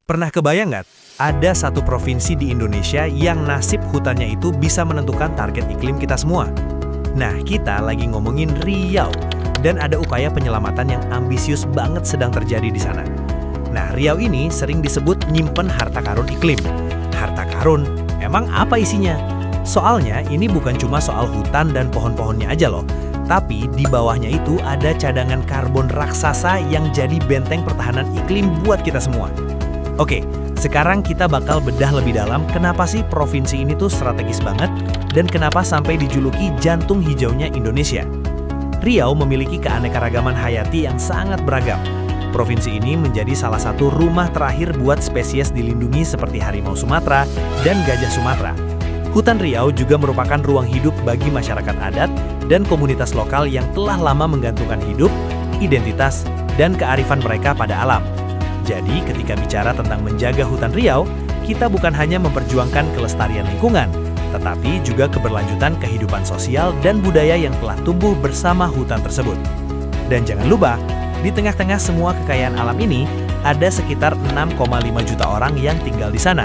Pernah kebayang nggak? Ada satu provinsi di Indonesia yang nasib hutannya itu bisa menentukan target iklim kita semua. Nah, kita lagi ngomongin Riau. Dan ada upaya penyelamatan yang ambisius banget sedang terjadi di sana. Nah, Riau ini sering disebut nyimpen harta karun iklim. Harta karun, emang apa isinya? Soalnya ini bukan cuma soal hutan dan pohon-pohonnya aja loh. Tapi di bawahnya itu ada cadangan karbon raksasa yang jadi benteng pertahanan iklim buat kita semua. Oke, sekarang kita bakal bedah lebih dalam kenapa sih provinsi ini tuh strategis banget dan kenapa sampai dijuluki jantung hijaunya Indonesia. Riau memiliki keanekaragaman hayati yang sangat beragam. Provinsi ini menjadi salah satu rumah terakhir buat spesies dilindungi seperti harimau Sumatera dan gajah Sumatera. Hutan Riau juga merupakan ruang hidup bagi masyarakat adat dan komunitas lokal yang telah lama menggantungkan hidup, identitas, dan kearifan mereka pada alam. Jadi, ketika bicara tentang menjaga hutan Riau, kita bukan hanya memperjuangkan kelestarian lingkungan, tetapi juga keberlanjutan kehidupan sosial dan budaya yang telah tumbuh bersama hutan tersebut. Dan jangan lupa, di tengah-tengah semua kekayaan alam ini, ada sekitar 6,5 juta orang yang tinggal di sana.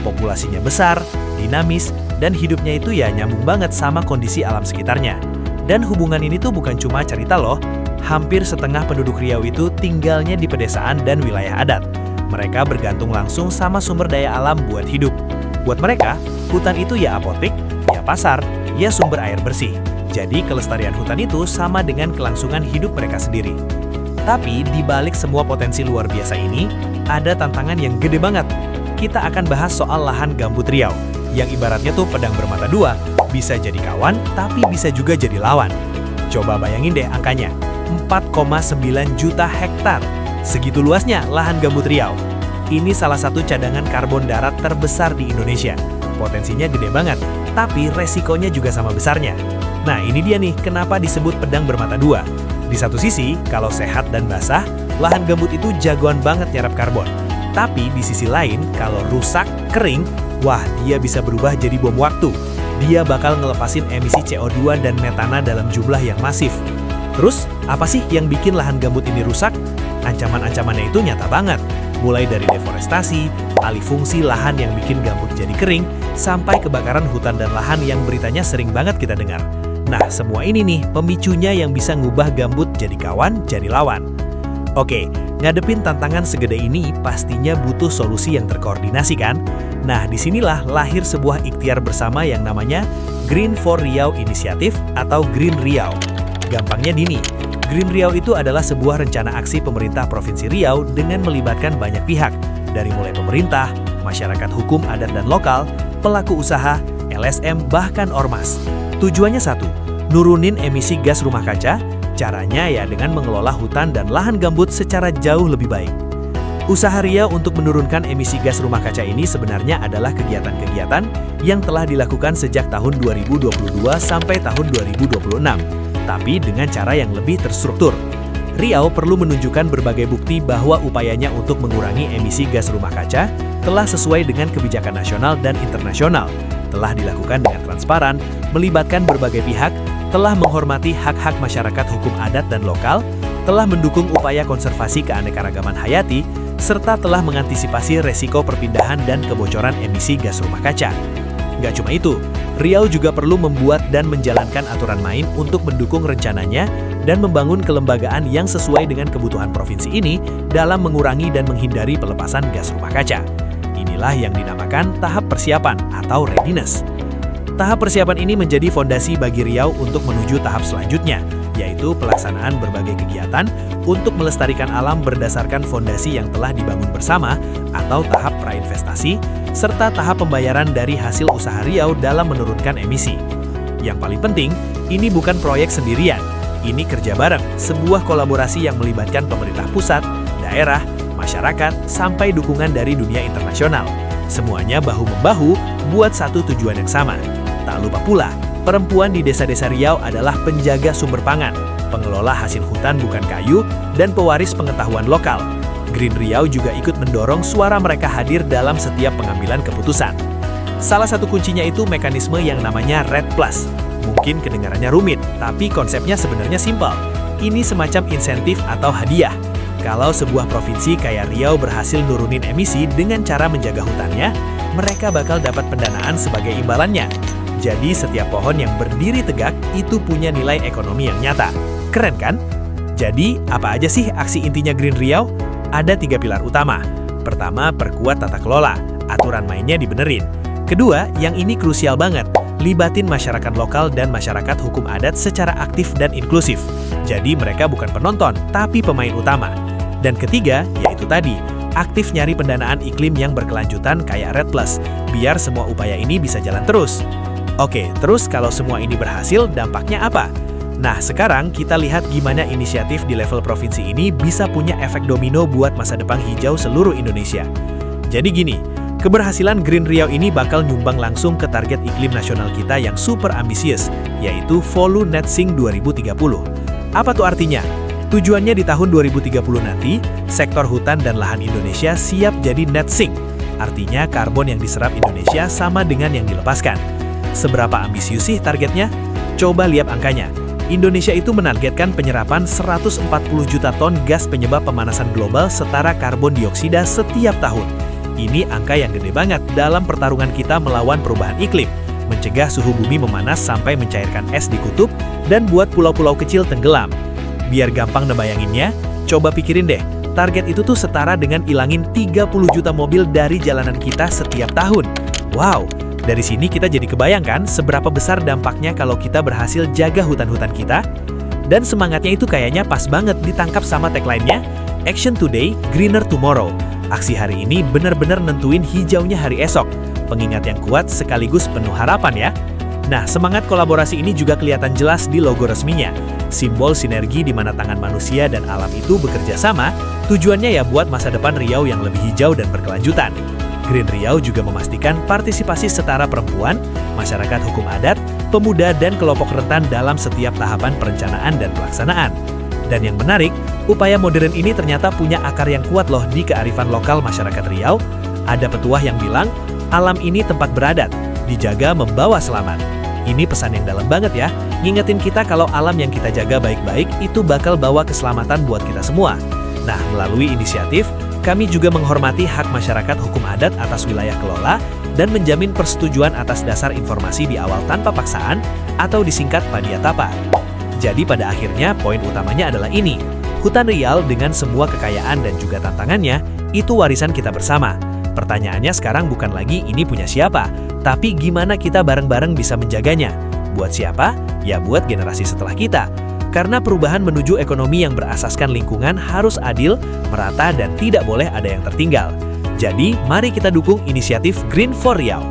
Populasinya besar, dinamis, dan hidupnya itu ya nyambung banget sama kondisi alam sekitarnya. Dan hubungan ini tuh bukan cuma cerita loh. Hampir setengah penduduk Riau itu tinggalnya di pedesaan dan wilayah adat. Mereka bergantung langsung sama sumber daya alam buat hidup. Buat mereka, hutan itu ya apotik, ya pasar, ya sumber air bersih. Jadi kelestarian hutan itu sama dengan kelangsungan hidup mereka sendiri. Tapi di balik semua potensi luar biasa ini, ada tantangan yang gede banget. Kita akan bahas soal lahan gambut Riau, yang ibaratnya tuh pedang bermata dua, bisa jadi kawan, tapi bisa juga jadi lawan. Coba bayangin deh angkanya. 4,9 juta hektar. Segitu luasnya lahan gambut Riau. Ini salah satu cadangan karbon darat terbesar di Indonesia. Potensinya gede banget, tapi resikonya juga sama besarnya. Nah, ini dia nih kenapa disebut pedang bermata dua. Di satu sisi, kalau sehat dan basah, lahan gambut itu jagoan banget nyerap karbon. Tapi di sisi lain, kalau rusak, kering, wah dia bisa berubah jadi bom waktu. Dia bakal ngelepasin emisi CO2 dan metana dalam jumlah yang masif. Terus, apa sih yang bikin lahan gambut ini rusak? Ancaman-ancamannya itu nyata banget. Mulai dari deforestasi, alih fungsi lahan yang bikin gambut jadi kering, sampai kebakaran hutan dan lahan yang beritanya sering banget kita dengar. Nah, semua ini nih pemicunya yang bisa ngubah gambut jadi kawan, jadi lawan. Oke, ngadepin tantangan segede ini pastinya butuh solusi yang terkoordinasi kan? Nah, disinilah lahir sebuah ikhtiar bersama yang namanya Green for Riau Initiative atau Green Riau. Gampangnya gini, Green Riau itu adalah sebuah rencana aksi pemerintah Provinsi Riau dengan melibatkan banyak pihak, dari mulai pemerintah, masyarakat hukum adat dan lokal, pelaku usaha, LSM, bahkan ormas. Tujuannya satu, nurunin emisi gas rumah kaca, caranya ya dengan mengelola hutan dan lahan gambut secara jauh lebih baik. Usaha Riau untuk menurunkan emisi gas rumah kaca ini sebenarnya adalah kegiatan-kegiatan yang telah dilakukan sejak tahun 2022 sampai tahun 2026. Tapi dengan cara yang lebih terstruktur. Riau perlu menunjukkan berbagai bukti bahwa upayanya untuk mengurangi emisi gas rumah kaca telah sesuai dengan kebijakan nasional dan internasional, telah dilakukan dengan transparan, melibatkan berbagai pihak, telah menghormati hak-hak masyarakat hukum adat dan lokal, telah mendukung upaya konservasi keanekaragaman hayati, serta telah mengantisipasi resiko perpindahan dan kebocoran emisi gas rumah kaca. Nggak cuma itu, Riau juga perlu membuat dan menjalankan aturan main untuk mendukung rencananya dan membangun kelembagaan yang sesuai dengan kebutuhan provinsi ini dalam mengurangi dan menghindari pelepasan gas rumah kaca. Inilah yang dinamakan tahap persiapan atau readiness. Tahap persiapan ini menjadi fondasi bagi Riau untuk menuju tahap selanjutnya, yaitu pelaksanaan berbagai kegiatan untuk melestarikan alam berdasarkan fondasi yang telah dibangun bersama atau tahap prainvestasi, serta tahap pembayaran dari hasil usaha Riau dalam menurunkan emisi. Yang paling penting, ini bukan proyek sendirian. Ini kerja bareng, sebuah kolaborasi yang melibatkan pemerintah pusat, daerah, masyarakat, sampai dukungan dari dunia internasional. Semuanya bahu-membahu buat satu tujuan yang sama. Tak lupa pula, perempuan di desa-desa Riau adalah penjaga sumber pangan, pengelola hasil hutan bukan kayu, dan pewaris pengetahuan lokal. Green Riau juga ikut mendorong suara mereka hadir dalam setiap pengambilan keputusan. Salah satu kuncinya itu mekanisme yang namanya RED+. Mungkin kedengarannya rumit, tapi konsepnya sebenarnya simpel. Ini semacam insentif atau hadiah. Kalau sebuah provinsi kayak Riau berhasil nurunin emisi dengan cara menjaga hutannya, mereka bakal dapat pendanaan sebagai imbalannya. Jadi setiap pohon yang berdiri tegak itu punya nilai ekonomi yang nyata. Keren kan? Jadi apa aja sih aksi intinya Green Riau? Ada 3 pilar utama. Pertama, perkuat tata kelola, aturan mainnya dibenerin. Kedua, yang ini krusial banget, libatin masyarakat lokal dan masyarakat hukum adat secara aktif dan inklusif. Jadi mereka bukan penonton, tapi pemain utama. Dan ketiga, yaitu tadi, aktif nyari pendanaan iklim yang berkelanjutan kayak REDD+, biar semua upaya ini bisa jalan terus. Oke, terus kalau semua ini berhasil, dampaknya apa? Nah, sekarang kita lihat gimana inisiatif di level provinsi ini bisa punya efek domino buat masa depan hijau seluruh Indonesia. Jadi gini, keberhasilan Green Riau ini bakal nyumbang langsung ke target iklim nasional kita yang super ambisius, yaitu Volu Net Sink 2030. Apa tuh artinya? Tujuannya di tahun 2030 nanti, sektor hutan dan lahan Indonesia siap jadi net sink. Artinya karbon yang diserap Indonesia sama dengan yang dilepaskan. Seberapa ambisius sih targetnya? Coba lihat angkanya. Indonesia itu menargetkan penyerapan 140 juta ton gas penyebab pemanasan global setara karbon dioksida setiap tahun. Ini angka yang gede banget dalam pertarungan kita melawan perubahan iklim, mencegah suhu bumi memanas sampai mencairkan es di kutub, dan buat pulau-pulau kecil tenggelam. Biar gampang ngebayanginnya, coba pikirin deh, target itu tuh setara dengan ilangin 30 juta mobil dari jalanan kita setiap tahun. Wow, dari sini kita jadi kebayangkan seberapa besar dampaknya kalau kita berhasil jaga hutan-hutan kita. Dan semangatnya itu kayaknya pas banget ditangkap sama tagline-nya, Action Today, Greener Tomorrow. Aksi hari ini benar-benar nentuin hijaunya hari esok. Pengingat yang kuat sekaligus penuh harapan ya. Nah, semangat kolaborasi ini juga kelihatan jelas di logo resminya. Simbol sinergi di mana tangan manusia dan alam itu bekerja sama, tujuannya ya buat masa depan Riau yang lebih hijau dan berkelanjutan. Green Riau juga memastikan partisipasi setara perempuan, masyarakat hukum adat, pemuda, dan kelompok rentan dalam setiap tahapan perencanaan dan pelaksanaan. Dan yang menarik, upaya modern ini ternyata punya akar yang kuat loh di kearifan lokal masyarakat Riau. Ada petuah yang bilang, alam ini tempat beradat, dijaga membawa selamat. Ini pesan yang dalam banget ya, ngingetin kita kalau alam yang kita jaga baik-baik itu bakal bawa keselamatan buat kita semua. Nah, melalui inisiatif, kami juga menghormati hak masyarakat hukum adat atas wilayah kelola dan menjamin persetujuan atas dasar informasi di awal tanpa paksaan atau disingkat Padiatapa. Jadi pada akhirnya poin utamanya adalah ini, hutan Riau dengan semua kekayaan dan juga tantangannya, itu warisan kita bersama. Pertanyaannya sekarang bukan lagi ini punya siapa, tapi gimana kita bareng-bareng bisa menjaganya. Buat siapa? Ya buat generasi setelah kita. Karena perubahan menuju ekonomi yang berasaskan lingkungan harus adil, merata, dan tidak boleh ada yang tertinggal. Jadi, mari kita dukung inisiatif Green for Riau.